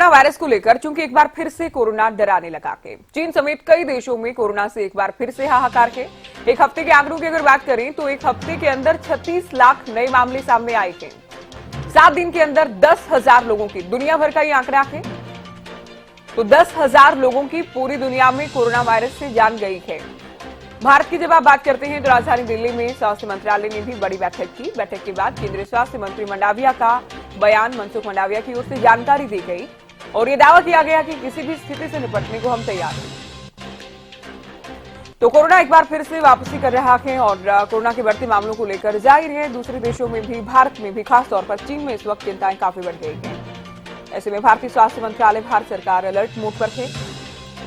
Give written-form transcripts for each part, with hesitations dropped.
Corona virus को लेकर चूंकि एक बार फिर से कोरोना डराने लगा के चीन समेत कई देशों में कोरोना से एक बार फिर से हाहाकार के एक हफ्ते के आंकड़ों की अगर बात करें तो एक हफ्ते के अंदर 36 लाख नए मामले सामने आए थे। 7 दिन के अंदर 10,000 लोगों की दुनिया भर का ये आंकड़ा है। तो 10,000 लोगों की पूरी दुनिया में कोरोना वायरस से जान गई है। भारत की जब आप बात करते हैं तो राजधानी दिल्ली में स्वास्थ्य मंत्रालय ने भी बड़ी बैठक की। बैठक के बाद केंद्रीय स्वास्थ्य मंत्री मंडाविया का बयान मनसुख मंडाविया की ओर से जानकारी दी गई और यह दावा किया गया कि किसी भी स्थिति से निपटने को हम तैयार हैं। तो कोरोना एक बार फिर से वापसी कर रहा है और कोरोना के बढ़ते मामलों को लेकर जाहिर है दूसरे देशों में भी, भारत में भी, खासतौर पर चीन में इस वक्त चिंताएं काफी बढ़ गई हैं। ऐसे में भारतीय स्वास्थ्य मंत्रालय, भारत सरकार अलर्ट मोड पर है।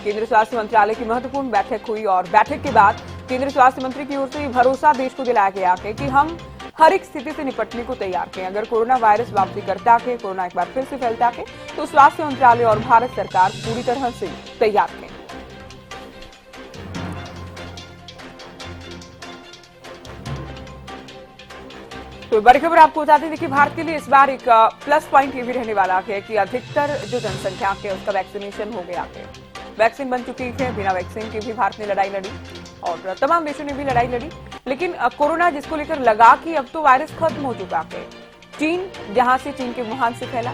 केंद्रीय स्वास्थ्य मंत्रालय की महत्वपूर्ण बैठक हुई और बैठक के बाद केंद्रीय स्वास्थ्य मंत्री की ओर से भरोसा देश को दिलाया गया है कि हम हर एक स्थिति से निपटने को तैयार हैं। अगर कोरोना वायरस वापसी करता है, कोरोना एक बार फिर से फैलता है, तो स्वास्थ्य मंत्रालय और भारत सरकार पूरी तरह से तैयार है। तो बड़ी खबर आपको बताते हैं कि भारत के लिए इस बार एक प्लस पॉइंट ये भी रहने वाला है कि अधिकतर जो जनसंख्या है उसका वैक्सीनेशन हो गया है। वैक्सीन बन चुकी है, बिना वैक्सीन की भी भारत ने लड़ाई लड़ी और तमाम देशों ने भी लड़ाई लड़ी। लेकिन कोरोना जिसको लेकर लगा कि अब तो वायरस खत्म हो चुका है। चीन, जहां से चीन के वुहान से फैला,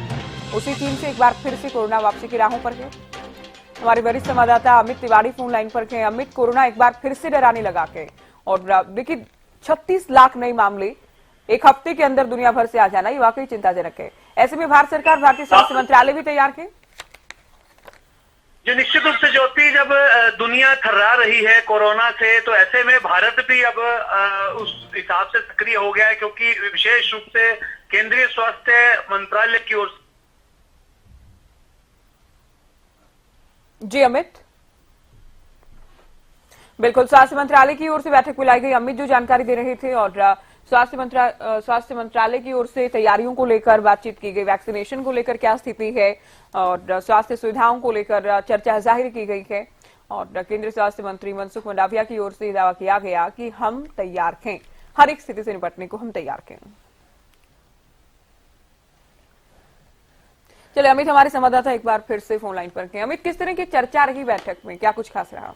उसी चीन से एक बार फिर से कोरोना वापसी की राहों पर है। हमारे वरिष्ठ संवाददाता अमित तिवारी फोन लाइन पर है। अमित, कोरोना एक बार फिर से डराने लगा है और देखिए 36 लाख नए मामले एक हफ्ते के अंदर दुनिया भर से आ जाना, ये वाकई चिंताजनक है। ऐसे में भारत सरकार, भारतीय स्वास्थ्य मंत्रालय भी तैयार है। जो निश्चित रूप से ज्योति, जब दुनिया थर्रा रही है कोरोना से, तो ऐसे में भारत भी अब उस हिसाब से सक्रिय हो गया है, क्योंकि विशेष रूप से केंद्रीय स्वास्थ्य मंत्रालय की ओर। जी अमित, बिल्कुल स्वास्थ्य मंत्रालय की ओर से बैठक बुलाई गई। अमित जो जानकारी दे रहे थे और स्वास्थ्य मंत्रालय की ओर से तैयारियों को लेकर बातचीत की गई, वैक्सीनेशन को लेकर क्या स्थिति है और स्वास्थ्य सुविधाओं को लेकर चर्चा जाहिर की गई है और केंद्रीय स्वास्थ्य मंत्री मनसुख मंडाविया की ओर से दावा किया गया कि हम तैयार हैं, हर एक स्थिति से निपटने को हम तैयार हैं। चलिए अमित, हमारे संवाददाता एक बार फिर से फोन लाइन पर हैं। अमित, किस तरह की चर्चा रही बैठक में, क्या कुछ खास रहा?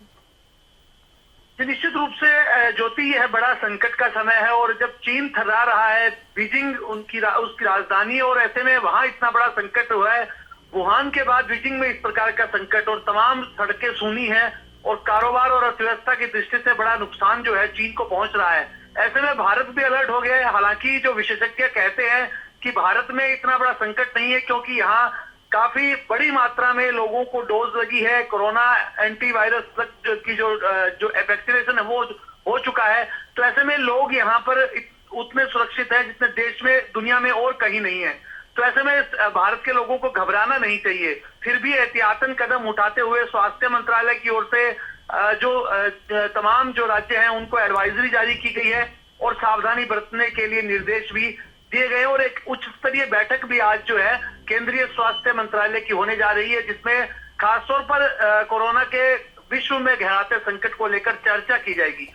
निश्चित रूप से ज्योति, यह बड़ा संकट का समय है और जब चीन थर्रा रहा है, बीजिंग उसकी राजधानी, और ऐसे में वहां इतना बड़ा संकट हुआ है। वुहान के बाद बीजिंग में इस प्रकार का संकट और तमाम सड़कें सूनी हैं और कारोबार और अर्थव्यवस्था की दृष्टि से बड़ा नुकसान जो है चीन को पहुंच रहा है। ऐसे में भारत भी अलर्ट हो गया है। हालांकि जो विशेषज्ञ कहते हैं कि भारत में इतना बड़ा संकट नहीं है, क्योंकि यहाँ काफी बड़ी मात्रा में लोगों को डोज लगी है। कोरोना एंटीवायरस की जो वैक्सीनेशन है वो हो चुका है। तो ऐसे में लोग यहाँ पर उतने सुरक्षित है जितने देश में, दुनिया में और कहीं नहीं है। तो ऐसे में भारत के लोगों को घबराना नहीं चाहिए। फिर भी एहतियातन कदम उठाते हुए स्वास्थ्य मंत्रालय की ओर से जो तमाम जो राज्य हैं उनको एडवाइजरी जारी की गई है और सावधानी बरतने के लिए निर्देश भी दिए गए और एक उच्च स्तरीय बैठक भी आज जो है केंद्रीय स्वास्थ्य मंत्रालय की होने जा रही है, जिसमें खासतौर पर कोरोना के विश्व में गहराते संकट को लेकर चर्चा की जाएगी।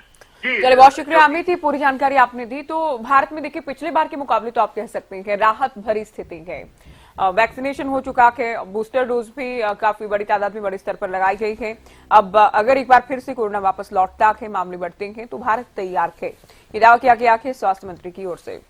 जी चलिए, बहुत शुक्रिया अमित, ये पूरी जानकारी आपने दी। तो भारत में देखिए पिछले बार के मुकाबले तो आप कह सकते हैं राहत भरी स्थिति है। वैक्सीनेशन हो चुका है, बूस्टर डोज भी काफी बड़ी तादाद में बड़े स्तर पर लगाई गई है। अब अगर एक बार फिर से कोरोना वापस लौटता है, मामले बढ़ते हैं, तो भारत तैयार है, ये दावा किया गया है स्वास्थ्य मंत्री की ओर से।